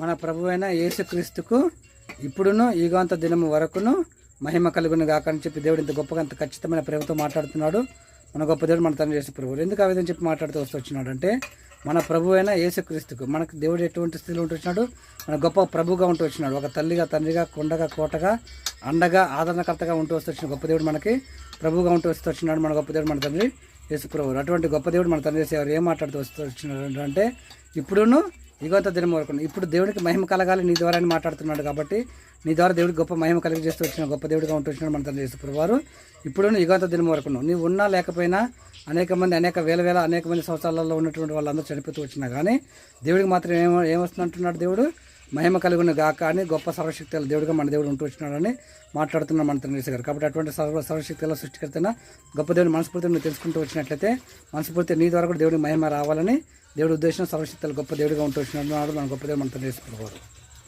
మన ప్రభువైన యేసుక్రీస్తుకు ఇప్పుడును యుగాంత దినము వరకును మహిమ కలుగును గాక అని చెప్పి దేవుడు ఇంత గొప్పగా అంత ఖచ్చితమైన ప్రేమతో మాట్లాడుతున్నాడు. మన గొప్ప దేవుడు మన తండ్రి యేసు ప్రభువు ఎందుకు ఆ విధంగా చెప్పి మాట్లాడుతూ వచ్చినాడు అంటే, మన ప్రభు అయిన యేసుక్రీస్తుకు మనకు దేవుడు ఎటువంటి స్థితిలో ఉంటూ వచ్చినాడు, మన గొప్ప ప్రభువుగా ఉంటూ వచ్చినాడు. ఒక తల్లిగా, తండ్రిగా, కొండగా, కోటగా, అండగా, ఆదరణకర్తగా ఉంటూ వచ్చిన గొప్ప దేవుడు మనకి ప్రభువుగా ఉంటూ వచ్చినాడు. మన గొప్ప దేవుడు మన తండ్రి యేసు ప్రభువు. అటువంటి గొప్ప దేవుడు మన తండ్రి ఎవరు ఏం మాట్లాడుతూ వచ్చినాడు అంటే, ఇప్పుడును యుగంత దినం వరకు ఇప్పుడు దేవుడికి మహిమ కలగాలి నీ ద్వారా మాట్లాడుతున్నాడు. కాబట్టి నీ ద్వారా దేవుడికి గొప్ప మహిమ కలిగి చేస్తూ వచ్చిన గొప్ప దేవుడిగా ఉంటూ వచ్చినాడు మన తండ్రి యేసు ప్రభువారు. ఇప్పుడు యుగంత దినం వరకు నీవు ఉన్నా లేకపోయినా అనేక మంది అనేక మంది సంవత్సరాలలో ఉన్నటువంటి వాళ్ళందరూ చనిపోతూ వచ్చినా కానీ దేవుడికి మాత్రం ఏమొస్తుందంటున్నాడు, దేవుడు మహిమ కలుగును గాక అని గొప్ప సర్వశక్తుల దేవుడిగా మన దేవుడు ఉంటూ వచ్చినాడని మాట్లాడుతున్నాడు మన తండ్రి యేసు గారు. కాబట్టి అటువంటి సర్వశక్తుల సృష్టికర్తన గొప్ప దేవుడిని మనస్ఫూర్తిగా నువ్వు తెలుసుకుంటూ వచ్చినట్లయితే మనస్ఫూర్తిగా నీ ద్వారా కూడా దేవుడికి మహిమ రావాలని దేవుడి ఉద్దేశం సర్వశక్తుల గొప్ప దేవుడిగా ఉంటూ వచ్చినాడు మన గొప్ప దేవుడు మన తండ్రి యేసు ప్రభువారు.